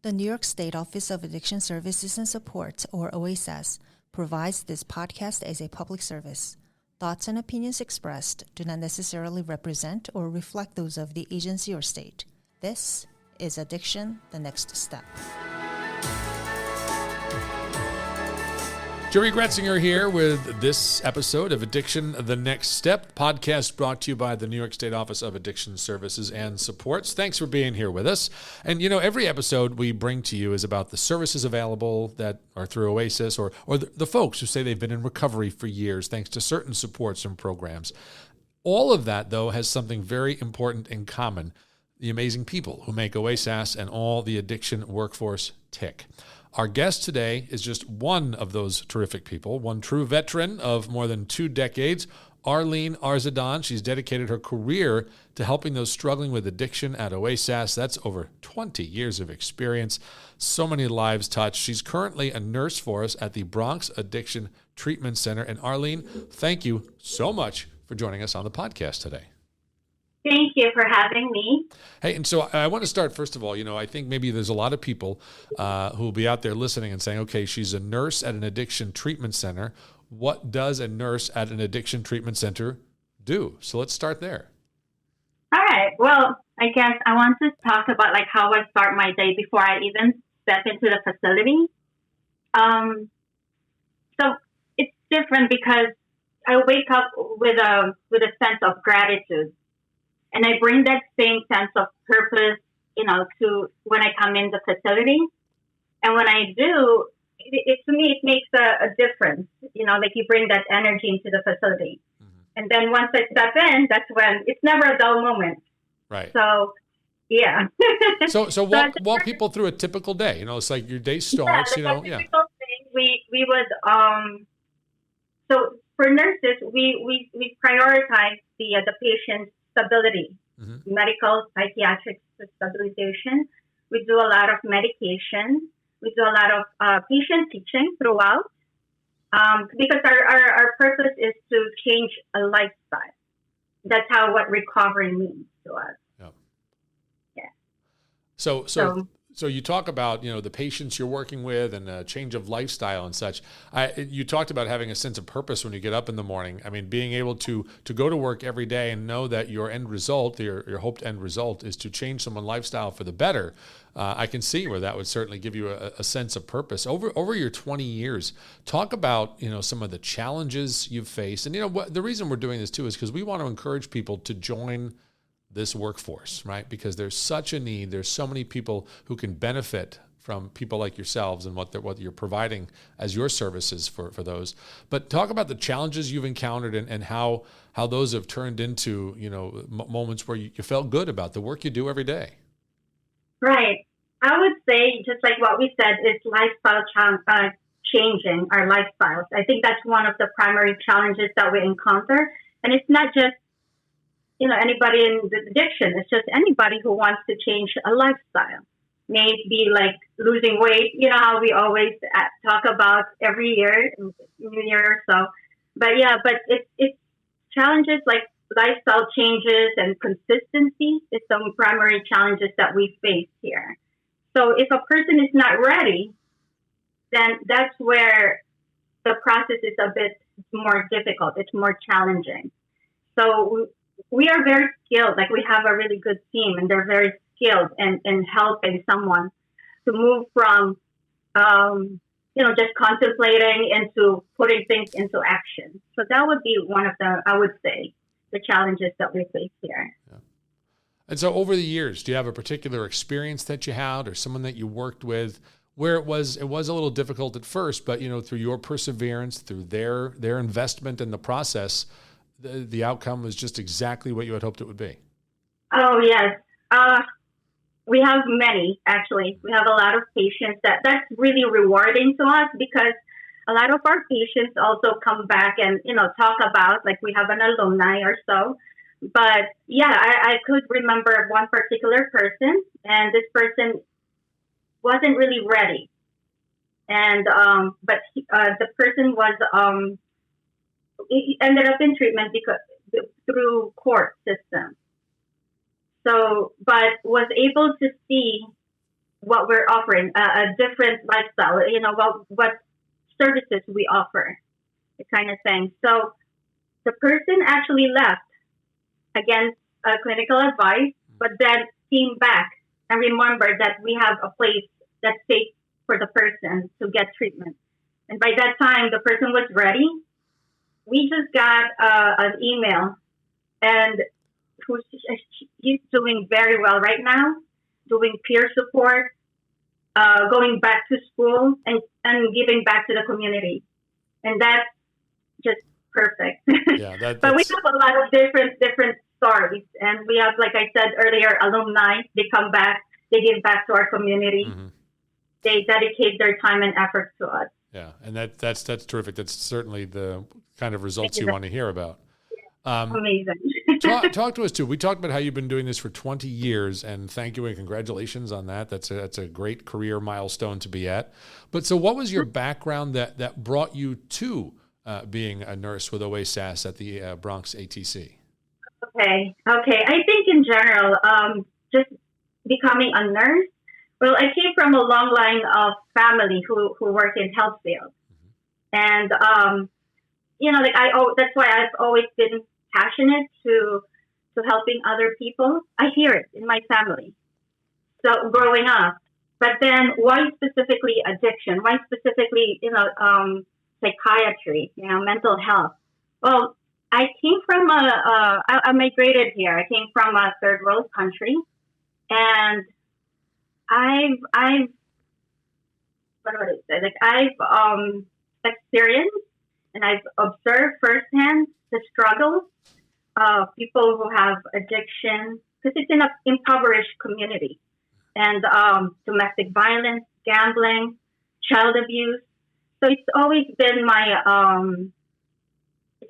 The New York State Office of Addiction Services and Support, or OASAS, provides this podcast as a public service. Thoughts and opinions expressed do not necessarily represent or reflect those of the agency or state. This is Addiction, the Next Step. Jerry Gretzinger here with this episode of Addiction, the Next Step, podcast brought to you by the New York State Office of Addiction Services and Supports. Thanks for being here with us. And every episode we bring to you is about the services available that are through OASAS or the folks who say they've been in recovery for years thanks to certain supports and programs. All of that, though, has something very important in common: the amazing people who make OASAS and all the addiction workforce tick. Our guest today is just one of those terrific people, one true veteran of more than 2 decades, Arlene Arzadon. She's dedicated her career to helping those struggling with addiction at OASAS. That's over 20 years of experience, so many lives touched. She's currently a nurse for us at the Bronx Addiction Treatment Center. And Arlene, thank you so much for joining us on the podcast today. Thank you for having me. Hey, and so I want to start, first of all, I think maybe there's a lot of people who will be out there listening and saying, okay, she's a nurse at an addiction treatment center. What does a nurse at an addiction treatment center do? So let's start there. All right. Well, I guess I want to talk about how I start my day before I even step into the facility. So it's different because I wake up with a sense of gratitude. And I bring that same sense of purpose, to when I come in the facility. And when I do, to me, it makes a difference. You bring that energy into the facility. Mm-hmm. And then once I step in, that's when it's never a dull moment. Right. So, yeah. so walk people through a typical day. It's like your day starts, a typical thing, we would, so for nurses, we prioritize the patient's stability, mm-hmm. medical, psychiatric stabilization. We do a lot of medication. We do a lot of patient teaching throughout because our purpose is to change a lifestyle. That's what recovery means to us. Yeah. Yeah. So you talk about, the patients you're working with and a change of lifestyle and such. You talked about having a sense of purpose when you get up in the morning. I mean, being able to go to work every day and know that your end result, your hoped end result, is to change someone's lifestyle for the better. I can see where that would certainly give you a sense of purpose. Over your 20 years, talk about, some of the challenges you've faced. And, the reason we're doing this too is because we want to encourage people to join this workforce, right? Because there's such a need. There's so many people who can benefit from people like yourselves and what you're providing as your services for those. But talk about the challenges you've encountered and how those have turned into, moments where you felt good about the work you do every day. Right. I would say, just like what we said, it's lifestyle changing our lifestyles. I think that's one of the primary challenges that we encounter. And it's not just anybody in the addiction. It's just anybody who wants to change a lifestyle. Maybe losing weight, how we always talk about every year, New Year or so. But it's challenges like lifestyle changes and consistency is some primary challenges that we face here. So if a person is not ready, then that's where the process is a bit more difficult. It's more challenging. So we are very skilled. We have a really good team, and they're very skilled in helping someone to move from, just contemplating into putting things into action. So that would be one of the challenges that we face here. Yeah. And so over the years, do you have a particular experience that you had or someone that you worked with where it was a little difficult at first, but, through your perseverance, through their investment in the process, the outcome was just exactly what you had hoped it would be? Oh, yes. We have many, actually. We have a lot of patients that's really rewarding to us because a lot of our patients also come back and, talk about, we have an alumni or so. But, yeah, I could remember one particular person, and this person wasn't really ready. And but the person was he ended up in treatment through court system. So, but was able to see what we're offering, a different lifestyle, what services we offer, the kind of thing. So the person actually left against clinical advice, but then came back and remembered that we have a place that's safe for the person to get treatment. And by that time, the person was ready. We just got an email, and he's doing very well right now, doing peer support, going back to school, and giving back to the community. And that's just perfect. Yeah, but we have a lot of different stories. And we have, like I said earlier, alumni. They come back, they give back to our community. Mm-hmm. They dedicate their time and effort to us. Yeah, and that's terrific. That's certainly the kind of results you want to hear about. Amazing. talk to us too. We talked about how you've been doing this for 20 years, and thank you and congratulations on that. That's a great career milestone to be at. But so, what was your background that brought you to being a nurse with OASAS at the Bronx ATC? Okay. I think in general, just becoming a nurse. Well, I came from a long line of family who work in health field, and that's why I've always been passionate to helping other people. I hear it in my family. So growing up, but then why specifically addiction? Why specifically psychiatry? Mental health. Well, I came from I migrated here. I came from a third world country, and I've experienced and I've observed firsthand the struggles of people who have addiction, because it's in an impoverished community, and domestic violence, gambling, child abuse. So it's always been my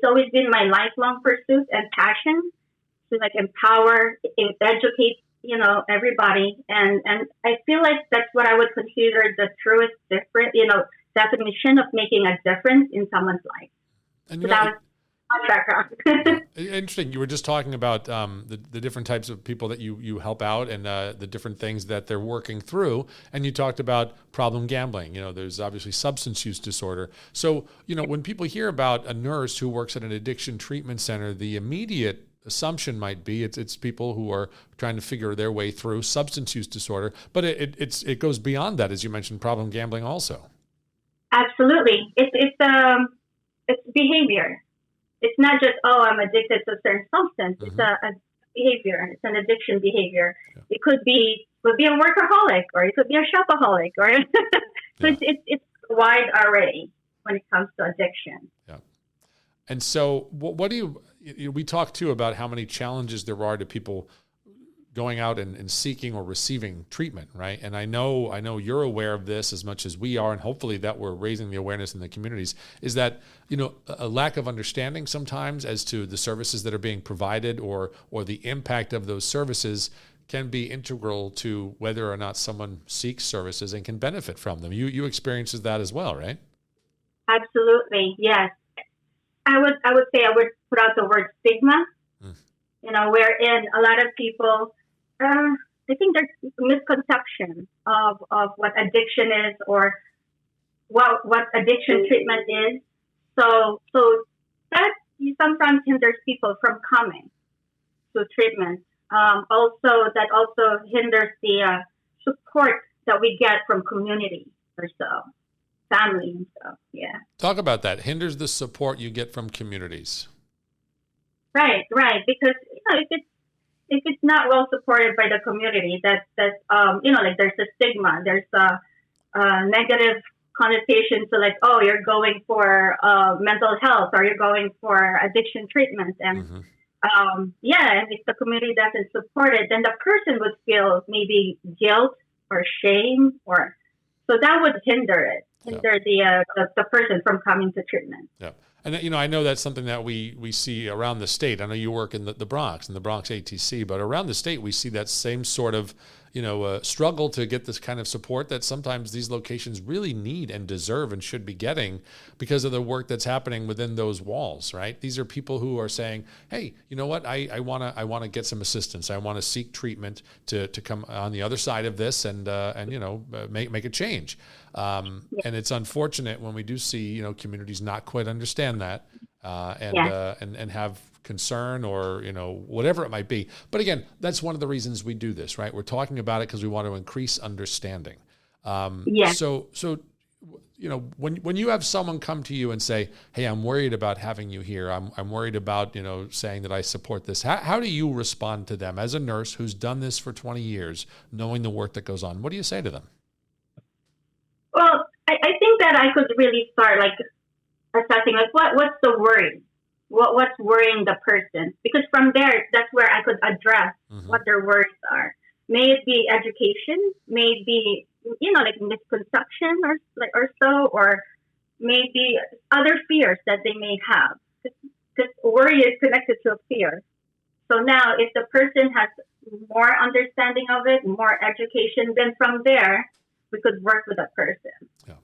lifelong pursuit and passion to empower, educate everybody, and I feel like that's what I would consider the truest definition of making a difference in someone's life. And so that was my background. Interesting. You were just talking about the different types of people that you help out, and the different things that they're working through. And you talked about problem gambling. There's obviously substance use disorder. So, when people hear about a nurse who works at an addiction treatment center, the immediate assumption might be it's people who are trying to figure their way through substance use disorder, but it goes beyond that, as you mentioned, problem gambling also. Absolutely, it's behavior. It's not just I'm addicted to a certain substance. Mm-hmm. It's a behavior. It's an addiction behavior. Yeah. It could be a workaholic, or it could be a shopaholic, or so yeah. It's a wide array when it comes to addiction. Yeah. And so, what do you? We talked too about how many challenges there are to people going out and seeking or receiving treatment, right? And I know you're aware of this as much as we are, and hopefully that we're raising the awareness in the communities, is that, a lack of understanding sometimes as to the services that are being provided or the impact of those services can be integral to whether or not someone seeks services and can benefit from them. You experience that as well, right? Absolutely, yes. I would say I would put out the word stigma, wherein a lot of people, I think there's a misconception of what addiction is, or what addiction treatment is. So that sometimes hinders people from coming to treatment. That also hinders the support that we get from community or so. Family and stuff, yeah. Talk about that. Hinders the support you get from communities. Right. Because if it's not well supported by the community, that's there's a stigma, there's a negative connotation to you're going for mental health, or you're going for addiction treatment, and and if the community doesn't support it, then the person would feel maybe guilt or shame, or so that would hinder the person from coming to treatment. Yeah. And, I know that's something that we see around the state. I know you work in the Bronx, in the Bronx ATC, but around the state, we see that same sort of, struggle to get this kind of support that sometimes these locations really need and deserve and should be getting because of the work that's happening within those walls, right? These are people who are saying, hey, you know what, I want to get some assistance. I want to seek treatment to come on the other side of this and make a change. And it's unfortunate when we do see, communities not quite understand that and have concern or, whatever it might be. But again, that's one of the reasons we do this, right? We're talking about it because we want to increase understanding. So, when you have someone come to you and say, hey, I'm worried about having you here. I'm worried about, saying that I support this. How do you respond to them as a nurse who's done this for 20 years, knowing the work that goes on? What do you say to them? Well, I think that I could really start assessing what's the worry? What's worrying the person? Because from there, that's where I could address what their worries are. May it be education, may it be, misconception or so, or maybe other fears that they may have. Because worry is connected to a fear. So now if the person has more understanding of it, more education, then from there, we could work with a person. Yeah.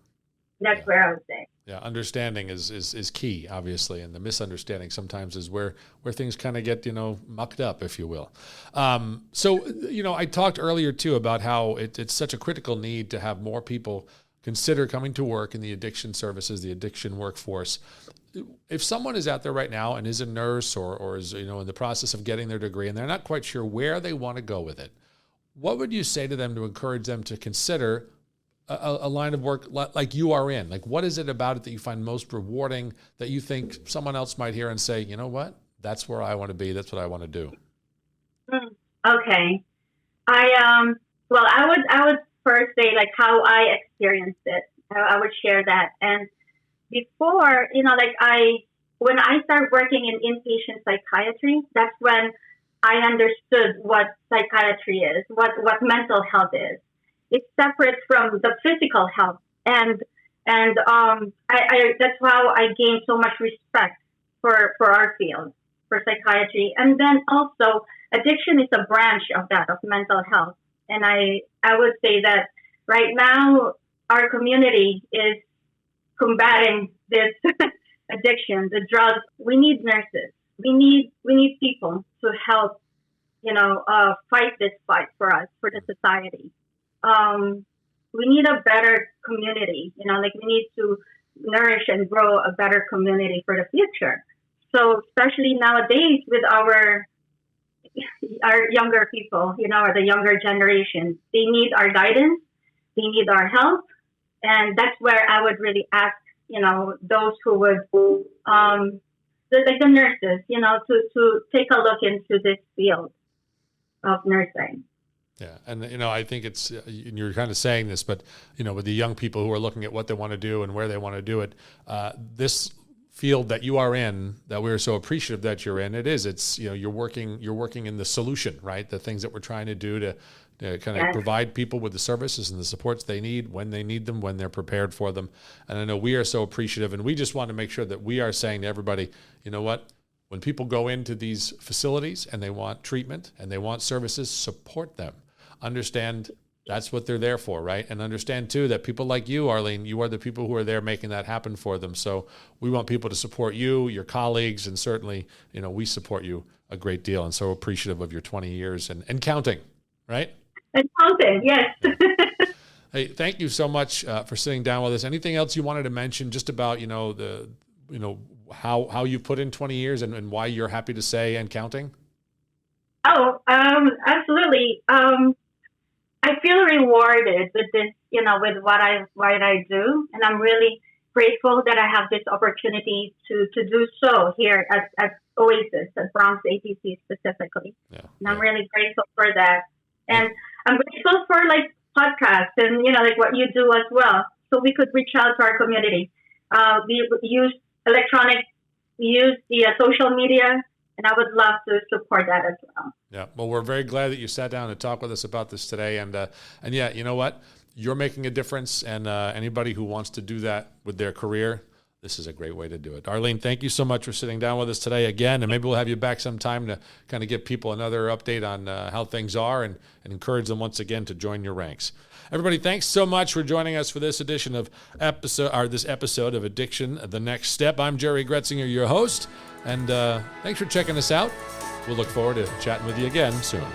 That's where I would say. Yeah, understanding is key, obviously, and the misunderstanding sometimes is where things kind of get, mucked up, if you will. I talked earlier, too, about how it's such a critical need to have more people consider coming to work in the addiction services, the addiction workforce. If someone is out there right now and is a nurse or is, in the process of getting their degree and they're not quite sure where they want to go with it, what would you say to them to encourage them to consider a line of work like you are in? Like, what is it about it that you find most rewarding that you think someone else might hear and say, you know what, that's where I want to be. That's what I want to do. Okay. I would first say how I experienced it. I would share that. And before, when I started working in inpatient psychiatry, that's when I understood what psychiatry is, what mental health is. It's separate from the physical health, and I that's how I gained so much respect for our field, for psychiatry. And then also, addiction is a branch of mental health. And I would say that right now our community is combating this addiction, the drugs. We need nurses. We need people to help, fight this fight for us, for the society. We need a better community, we need to nourish and grow a better community for the future. So especially nowadays with our younger people, or the younger generation, they need our guidance, they need our help. And that's where I would really ask, those who would, the nurses, to take a look into this field of nursing. Yeah. And, I think it's, you're kind of saying this, but, with the young people who are looking at what they want to do and where they want to do it, this field that you are in, that we're so appreciative that you're in, it's, you're working in the solution, right? The things that we're trying to do to kind of provide people with the services and the supports they need when they need them, when they're prepared for them. And I know we are so appreciative, and we just want to make sure that we are saying to everybody, you know what? When people go into these facilities and they want treatment and they want services, support them. Understand that's what they're there for, right? And understand, too, that people like you, Arlene, you are the people who are there making that happen for them. So we want people to support you, your colleagues, and certainly, we support you a great deal and so appreciative of your 20 years and counting, right? And counting, yes. Hey, thank you so much for sitting down with us. Anything else you wanted to mention just about, how you put in 20 years and why you're happy to say and counting? Oh, absolutely. I feel rewarded with this, with what I do, and I'm really grateful that I have this opportunity to do so here at OASAS, at Bronx ATC specifically. Yeah, and I'm really grateful for that, and I'm grateful for podcasts and what you do as well, so we could reach out to our community. We use the social media. And I would love to support that as well. Yeah, well, we're very glad that you sat down and talked with us about this today. And yeah, you know what? You're making a difference. And anybody who wants to do that with their career, this is a great way to do it. Arlene, thank you so much for sitting down with us today again, and maybe we'll have you back sometime to kind of give people another update on how things are and encourage them once again to join your ranks. Everybody, thanks so much for joining us for this edition of this episode of Addiction: The Next Step. I'm Jerry Gretzinger, your host, and thanks for checking us out. We'll look forward to chatting with you again soon.